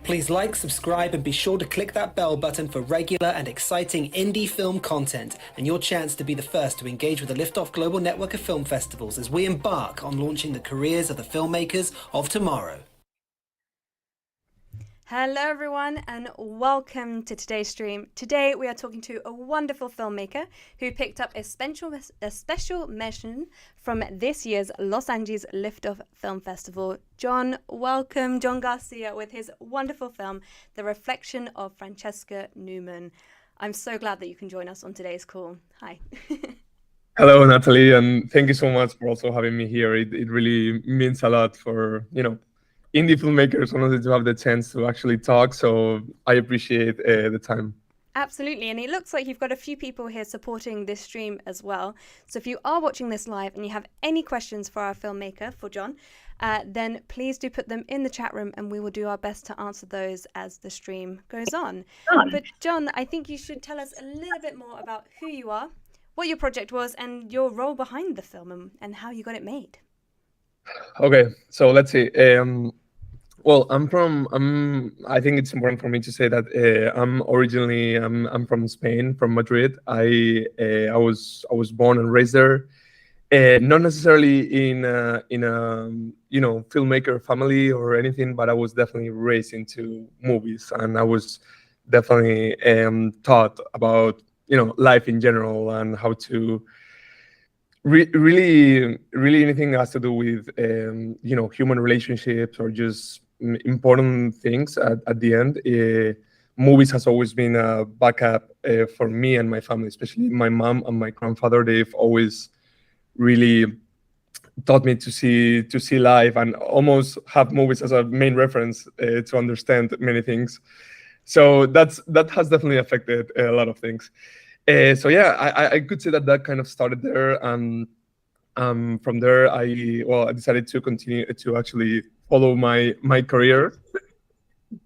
Please like, subscribe, and be sure to click that bell button for regular and exciting indie film content and your chance to be the first to engage with the Liftoff Global Network of Film Festivals as we embark on launching the careers of the filmmakers of tomorrow. Hello everyone and welcome to today's stream. Today we are talking to a wonderful filmmaker who picked up a special mention from this year's Los Angeles Liftoff Film Festival. Welcome Jon Garcia with his wonderful film, The Reflection of Francisca Newman. I'm so glad that you can join us on today's call. Hi. Hello, Natalie, and thank you so much for also having me here. It really means a lot for, indie filmmakers wanted to have the chance to actually talk, so I appreciate the time. Absolutely, and it looks like you've got a few people here supporting this stream as well. So if you are watching this live and you have any questions for our filmmaker, for Jon, then please do put them in the chat room and we will do our best to answer those as the stream goes on. But Jon, I think you should tell us a little bit more about who you are, what your project was, and your role behind the film and how you got it made. Okay, so let's see. Well, I think it's important for me to say that I'm from Spain, from Madrid. I was born and raised there, not necessarily in a filmmaker family or anything, but I was definitely raised into movies, and I was definitely taught about life in general and how to really anything that has to do with human relationships or just important things at the end. Movies has always been a backup for me and my family, especially my mom and my grandfather. They've always really taught me to see life and almost have movies as a main reference to understand many things. So that has definitely affected a lot of things. So yeah, I could say that kind of started there, and from there I decided to continue to actually follow my career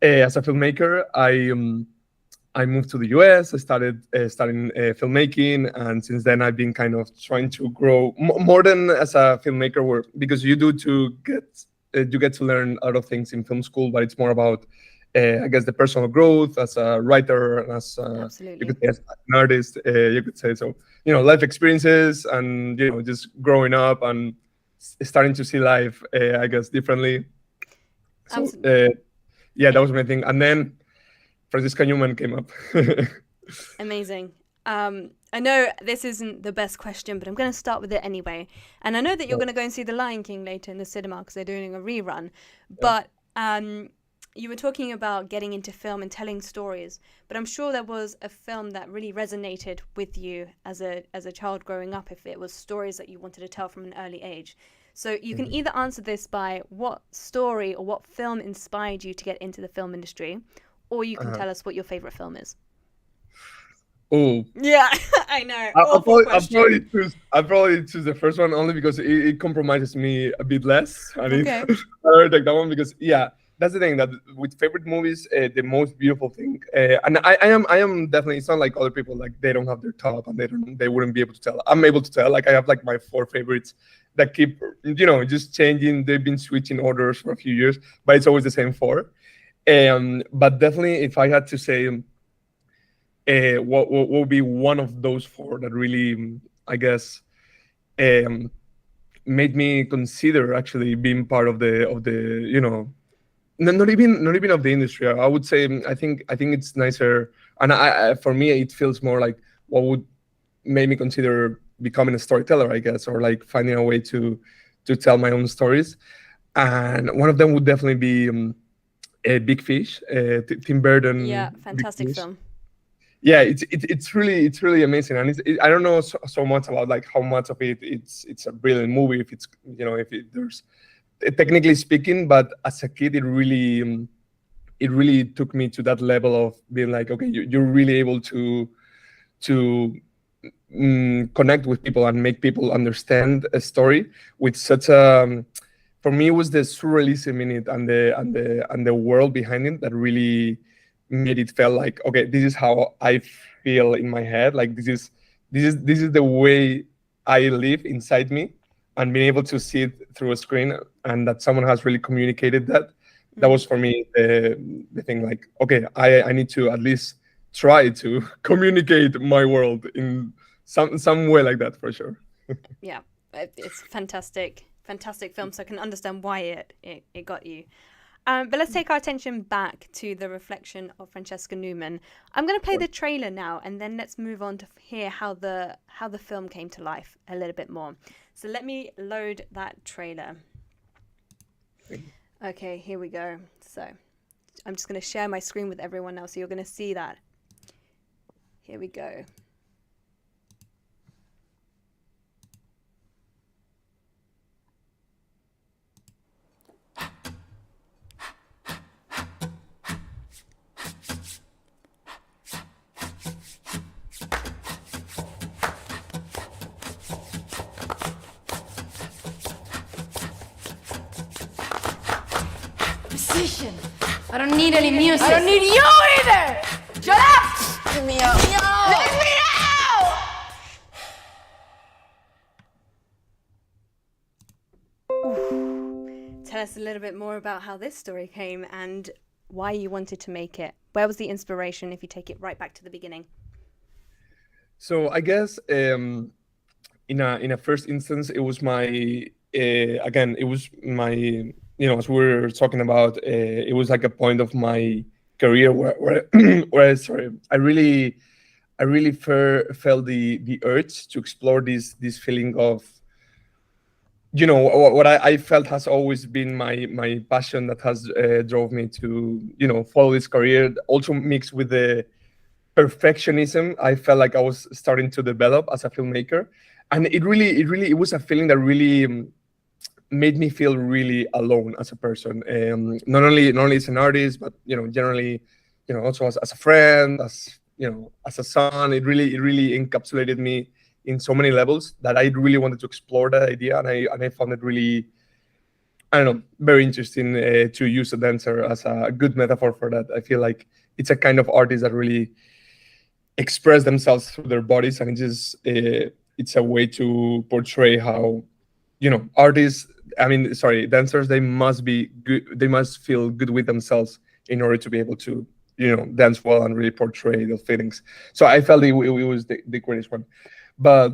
as a filmmaker. I moved to the US. I started studying filmmaking, and since then I've been kind of trying to grow more than as a filmmaker, because you get to learn a lot of things in film school, but it's more about I guess the personal growth as a writer and as you could say as an artist. You could say so. Life experiences and just growing up and starting to see life, I guess, differently. So yeah, that was my thing. And then Francisca Newman came up. Amazing. I know this isn't the best question, but I'm going to start with it anyway. And I know that you're going to go and see The Lion King later in the cinema because they're doing a rerun. Yeah. But you were talking about getting into film and telling stories, but I'm sure there was a film that really resonated with you as a child growing up, if it was stories that you wanted to tell from an early age. So you can either answer this by what story or what film inspired you to get into the film industry, or you can tell us what your favorite film is. Oh yeah, I know. I'll probably choose the first one, only because it compromises me a bit less. I mean, okay. I'll take that one because that's the thing, that with favorite movies, the most beautiful thing, and I am definitely, it's not like other people, like they don't have their top and they wouldn't be able to tell. I'm able to tell. Like I have like my 4 favorites that keep just changing. They've been switching orders for a few years, but it's always the same 4. But definitely, if I had to say what would be one of those 4 that really, I guess, made me consider actually being part of the not even of the industry. I would say I think it's nicer, and I for me it feels more like what would make me consider becoming a storyteller, I guess, or like finding a way to tell my own stories. And one of them would definitely be Big Fish, Tim Burton. Yeah, fantastic film. Yeah, it's really amazing, and I don't know so much about like how much of it's a brilliant movie, if it's there's technically speaking, but as a kid it really took me to that level of being like, okay, you're really able to connect with people and make people understand a story with such a, for me it was the surrealism in it and the world behind it that really made it feel like, okay, this is how I feel in my head, like this is the way I live inside me, and being able to see it through a screen and that someone has really communicated that that was for me the thing. Like, okay, I need to at least try to communicate my world in some way like that, for sure. Yeah, it's fantastic film, so I can understand why it got you. But let's take our attention back to the Reflection of Francisca Newman. I'm going to play the trailer now, and then let's move on to hear how the film came to life a little bit more. So let me load that trailer. Okay, here we go. So I'm just going to share my screen with everyone now, so you're going to see that. Here we go. Musician. I don't need any music. I don't need you either. Shut up. Let me out. Let me out. Tell us a little bit more about how this story came and why you wanted to make it. Where was the inspiration, if you take it right back to the beginning? So I guess in a first instance, it was my as we were talking about, it was like a point of my career where I really felt the urge to explore this feeling of, what I felt has always been my passion that has drove me to follow this career, also mixed with the perfectionism I felt like I was starting to develop as a filmmaker. And it was a feeling that really made me feel really alone as a person, not only as an artist, but generally, also as a friend, as as a son. It really encapsulated me in so many levels that I really wanted to explore that idea, and I found it really, I don't know, very interesting to use a dancer as a good metaphor for that. I feel like it's a kind of artist that really express themselves through their bodies, and it's a way to portray how dancers, they must be good, they must feel good with themselves in order to be able to dance well and really portray those feelings. So I felt it was the greatest one. But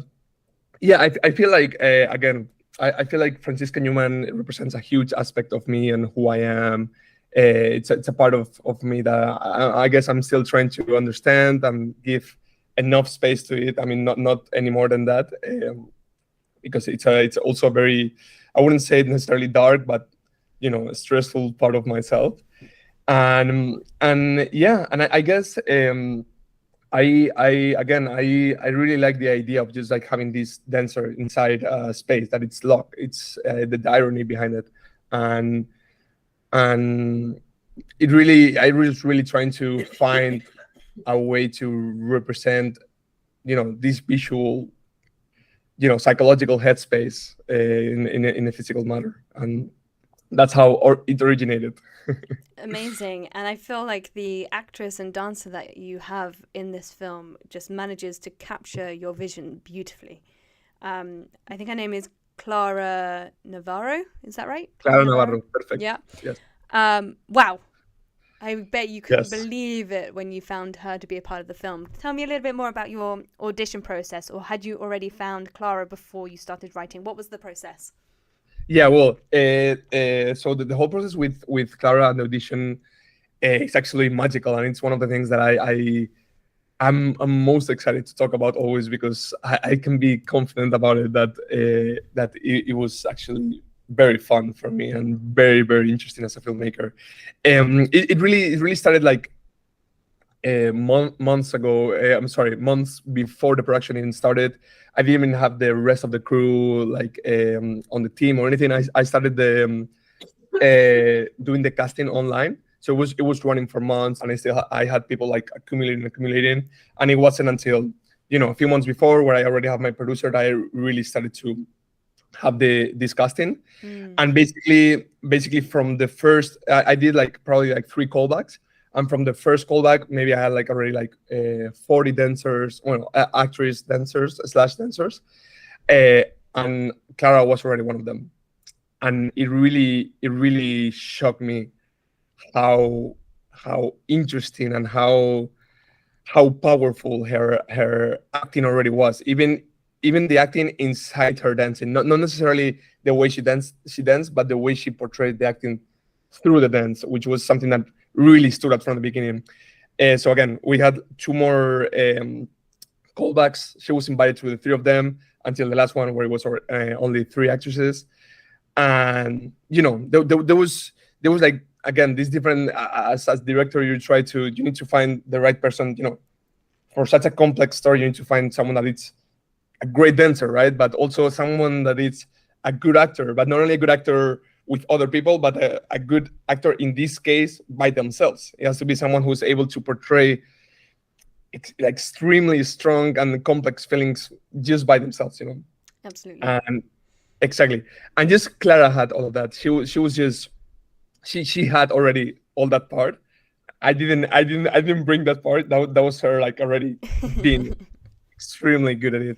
yeah, I feel like again, I feel like Francisca Newman represents a huge aspect of me and who I am. It's a part of me that I guess I'm still trying to understand and give enough space to it. I mean, not any more than that, because it's also a very, I wouldn't say necessarily dark, but a stressful part of myself. And I guess I really like the idea of just like having this dancer inside a space that it's locked. It's the irony behind it, and I was really trying to find a way to represent this visual psychological headspace in a physical manner, and that's how it originated. Amazing. And I feel like the actress and dancer that you have in this film just manages to capture your vision beautifully. I think her name is Clara Navarro. Is that right? Clara Navarro, perfect. Yeah. Yes. Wow. I bet you couldn't Yes. believe it when you found her to be a part of the film. Tell me a little bit more about your audition process, or had you already found Clara before you started writing? What was the process? Yeah, well, so the whole process with Clara and the audition is actually magical, and it's one of the things that I'm most excited to talk about always, because I can be confident about it that it was actually very fun for me and very, very interesting as a filmmaker. It really started like months ago. Months before the production even started. I didn't even have the rest of the crew like on the team or anything. I started doing the casting online. So it was running for months, and I had people like accumulating, and it wasn't until a few months before, where I already have my producer, that I really started to have this casting. And basically from the first, I did like probably like 3 callbacks, and from the first callback, maybe I had like already like 40 dancers, actress dancers / dancers, and Clara was already one of them. And it really shocked me how interesting and how powerful her acting already was. Even the acting inside her dancing, not necessarily the way she danced, but the way she portrayed the acting through the dance, which was something that really stood out from the beginning. So again, we had two more callbacks. She was invited to the three of them until the last one, where it was only three actresses. And there was like, again, this different, as director, you need to find the right person. For such a complex story, you need to find someone that is a great dancer, right? But also someone that is a good actor, but not only a good actor with other people, but a good actor in this case by themselves. It has to be someone who's able to portray extremely strong and complex feelings just by themselves. Absolutely. And exactly, and just Clara had all of that. She was just she had already all that part. I didn't bring that part. That was her already being extremely good at it.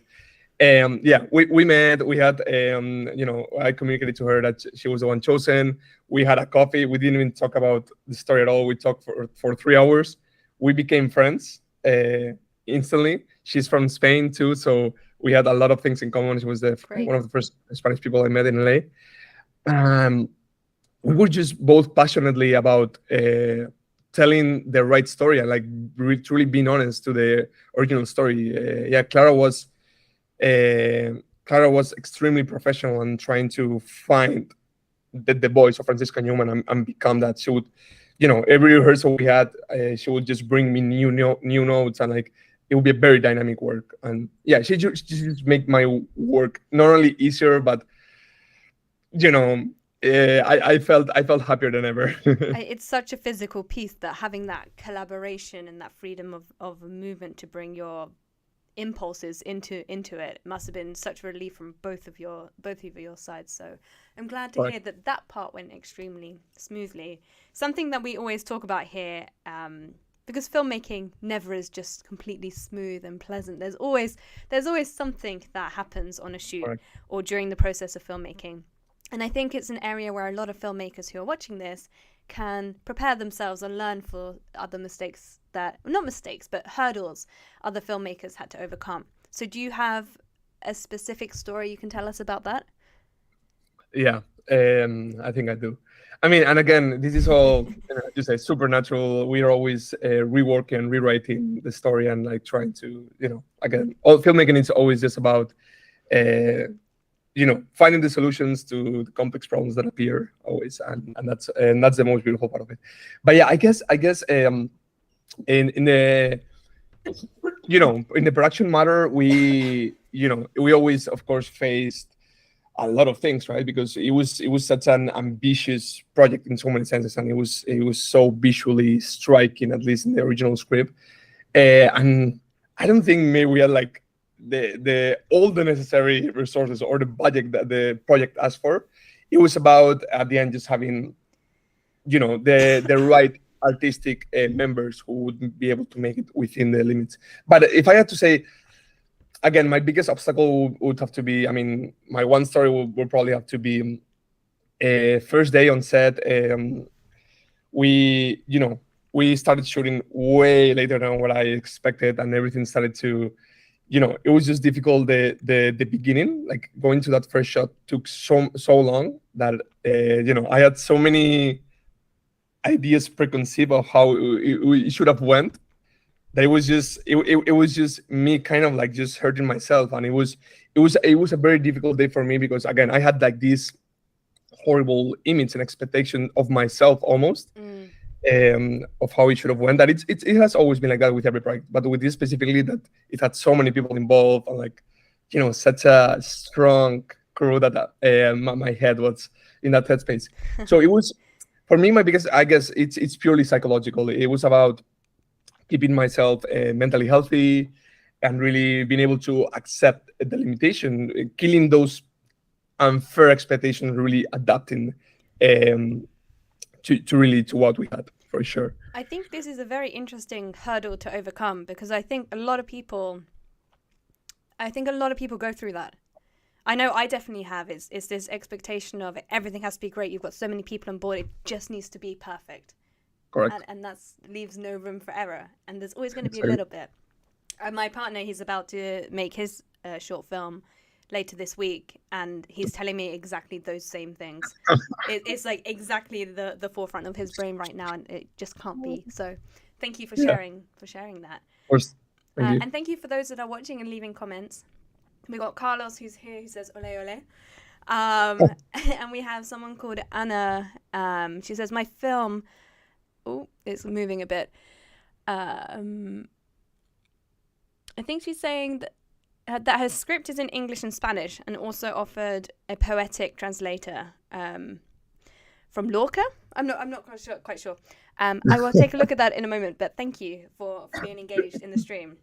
We met. We had I communicated to her that she was the one chosen. We had a coffee. We didn't even talk about the story at all. We talked for 3 hours. We became friends instantly. She's from Spain too, so we had a lot of things in common. She was one of the first Spanish people I met in LA. We were just both passionately about telling the right story and truly being honest to the original story. Clara was extremely professional and trying to find the voice of Francisca Newman and become that. She would, every rehearsal we had, she would just bring me new notes, and it would be a very dynamic work. And she just make my work not only easier, but I felt happier than ever. It's such a physical piece that having that collaboration and that freedom of movement to bring your impulses into it must have been such a relief from both of your sides. So I'm glad to hear that part went extremely smoothly. Something that we always talk about here, because filmmaking never is just completely smooth and pleasant. There's always something that happens on a shoot or during the process of filmmaking. And I think it's an area where a lot of filmmakers who are watching this can prepare themselves and learn for other mistakes but hurdles other filmmakers had to overcome. So do you have a specific story you can tell us about that? Yeah, I think I do. I mean, and again, this is all just supernatural. We are always reworking and rewriting the story and trying to, again, all filmmaking is always just about finding the solutions to the complex problems that appear always, and that's the most beautiful part of it. But I guess in the production matter, we always, of course, faced a lot of things, right? Because it was such an ambitious project in so many senses, and it was so visually striking, at least in the original script. And I don't think maybe we had all the necessary resources or the budget that the project asked for. It was about, at the end, just having the right artistic members who would be able to make it within the limits. But if I had to say, again, my biggest obstacle would have to be, my one story would probably have to be first day on set. We started shooting way later than what I expected, and everything started to, it was just difficult. The beginning, going to that first shot, took so long that I had so many ideas preconceived of how it should have went, that it was just me kind of just hurting myself. And it was a very difficult day for me, because again, I had this horrible image and expectation of myself almost, of how it should have went. That it has always been like that with every project, but with this specifically, that it had so many people involved and such a strong crew that my head was in that headspace. So it was, for me, my biggest, I guess it's purely psychological. It was about keeping myself mentally healthy and really being able to accept the limitation, killing those unfair expectations, really adapting to what we had, for sure. I think this is a very interesting hurdle to overcome, because I think a lot of people go through that. I know I definitely have. It's this expectation of everything has to be great. You've got so many people on board. It just needs to be perfect. Correct. and that leaves no room for error. And there's always going to be a Exactly. little bit. My partner, he's about to make his short film later this week, and he's telling me exactly those same things. It's like exactly the forefront of his brain right now, and it just can't be. So thank you for sharing that. Of course. Thank you. And thank you for those that are watching and leaving comments. We got Carlos, who's here, who says ole ole. And we have someone called Anna. She says, my film... Oh, it's moving a bit. I think she's saying that her script is in English and Spanish, and also offered a poetic translator from Lorca. I'm not quite sure. I will take a look at that in a moment. But thank you for being engaged in the stream.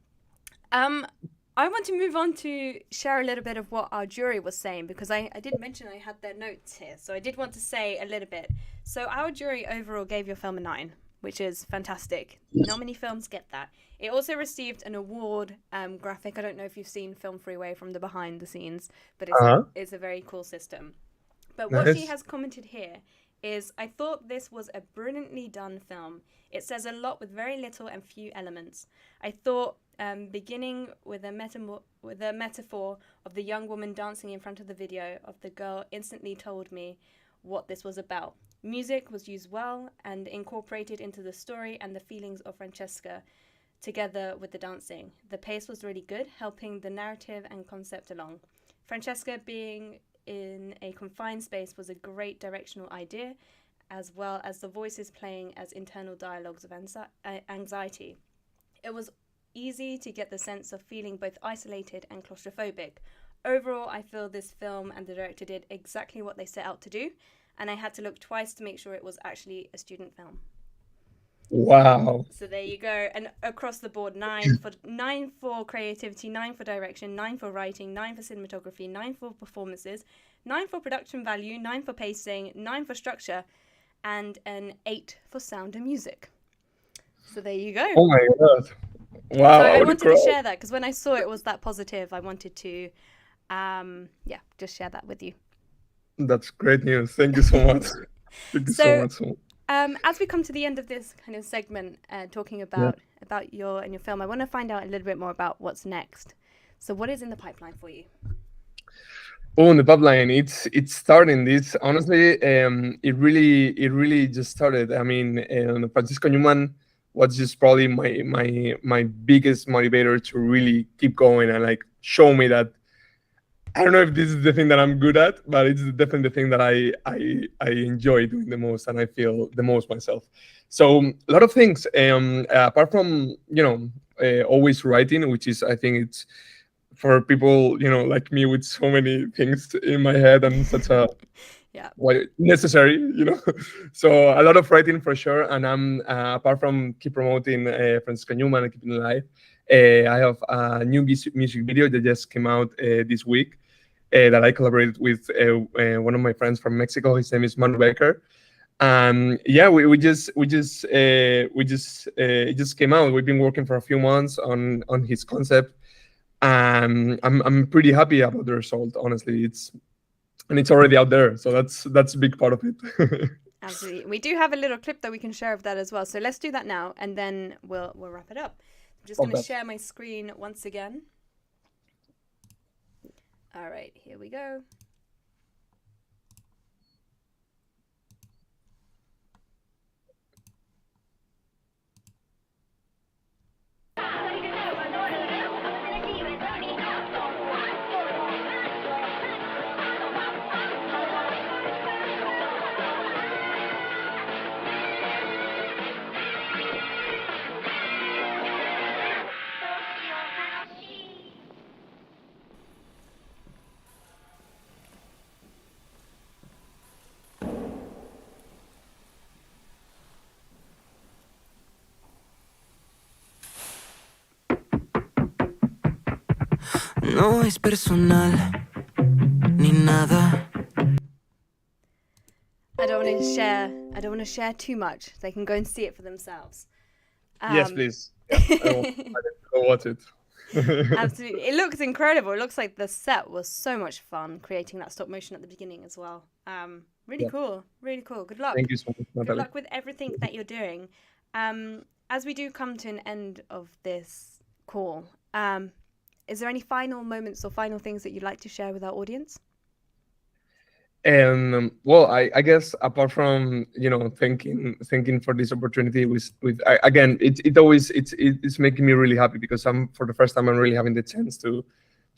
I want to move on to share a little bit of what our jury was saying, because I did mention I had their notes here, so I did want to say a little bit. So our jury overall gave your film a 9, which is fantastic. Not many films get that. It also received an award graphic. I don't know if you've seen Film Freeway from the behind the scenes, but it's a very cool system. But what she has commented here is, I thought this was a brilliantly done film. It says a lot with very little and few elements. I thought beginning with a metaphor of the young woman dancing in front of the video of the girl instantly told me what this was about. Music was used well and incorporated into the story and the feelings of Francesca together with the dancing. The pace was really good, helping the narrative and concept along. Francesca being in a confined space was a great directional idea, as well as the voices playing as internal dialogues of anxiety. It was easy to get the sense of feeling both isolated and claustrophobic. Overall, I feel this film and the director did exactly what they set out to do, and I had to look twice to make sure it was actually a student film. Wow. So there you go. And across the board, 9 for creativity, 9 for direction, 9 for writing, 9 for cinematography, 9 for performances, 9 for production value, 9 for pacing, 9 for structure, and an 8 for sound and music. So there you go. Oh my God. Wow. So I wanted to share that because when I saw it was that positive, I wanted to, just share that with you. That's great news. Thank you so much. Thank you so much. As we come to the end of this kind of segment, talking about your film, I want to find out a little bit more about what's next. So what is in the pipeline for you? Oh, in the pipeline, it's starting. This honestly, it really just started. I mean, Francisca Newman was just probably my biggest motivator to really keep going and like show me that. I don't know if this is the thing that I'm good at, but it's definitely the thing that I enjoy doing the most and I feel the most myself. So a lot of things, apart from, always writing, which is, I think it's for people, like me with so many things in my head and such a necessary, So a lot of writing for sure. And I'm, apart from keep promoting Francisca Newman and keeping it alive, I have a new music video that just came out this week. That I collaborated with one of my friends from Mexico. His name is Manu Becker. It just came out. We've been working for a few months on his concept, and I'm pretty happy about the result. Honestly, it's already out there, so that's a big part of it. Absolutely, we do have a little clip that we can share of that as well. So let's do that now, and then we'll wrap it up. I'm just going to share my screen once again. All right, here we go. No es personal ni nada. I don't want to share too much. They can go and see it for themselves. Yes, please. Yeah, I will watch it. Absolutely. It looks incredible. It looks like the set was so much fun creating that stop motion at the beginning as well. Really cool. Really cool. Good luck. Thank you so much, Good Natalie. luck with everything that you're doing. As we do come to an end of this call, is there any final moments or final things that you'd like to share with our audience? Well, I guess apart from thanking for this opportunity with again, it's making me really happy because for the first time I'm really having the chance to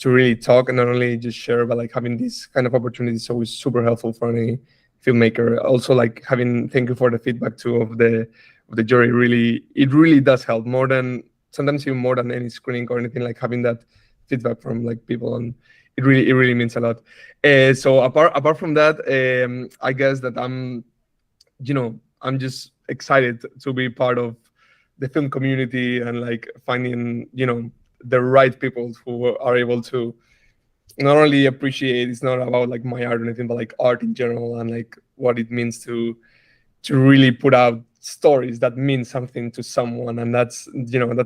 really talk and not only just share, but like having this kind of opportunity is always super helpful for any filmmaker. Also, like thank you for the feedback too of the jury. It really does help sometimes even more than any screening or anything, like having that feedback from like people, and it really means a lot. So apart from that, I guess that I'm just excited to be part of the film community and like finding the right people who are able to not only appreciate, it's not about like my art or anything, but like art in general and like what it means to really put out stories that mean something to someone. And that's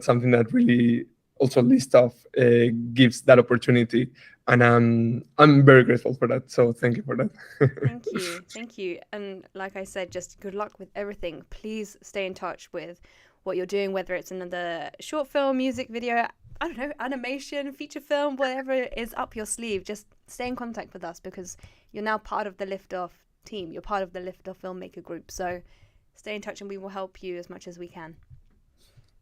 something that really also Listov gives that opportunity. And I'm very grateful for that. So thank you for that. Thank you. And like I said, just good luck with everything. Please stay in touch with what you're doing, whether it's another short film, music video, I don't know, animation, feature film, whatever is up your sleeve. Just stay in contact with us because you're now part of the Liftoff team. You're part of the Liftoff filmmaker group. So stay in touch and we will help you as much as we can.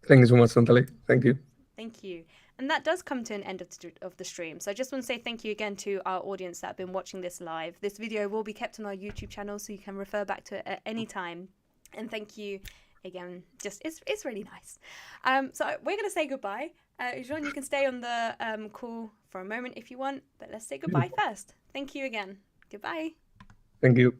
Thank you so much, Natalie. Thank you. Thank you. And that does come to an end of the stream. So I just want to say thank you again to our audience that have been watching this live. This video will be kept on our YouTube channel so you can refer back to it at any time. And thank you again. Just it's really nice. So we're going to say goodbye. Jon, you can stay on the call for a moment if you want, but let's say goodbye first. Thank you again. Goodbye. Thank you.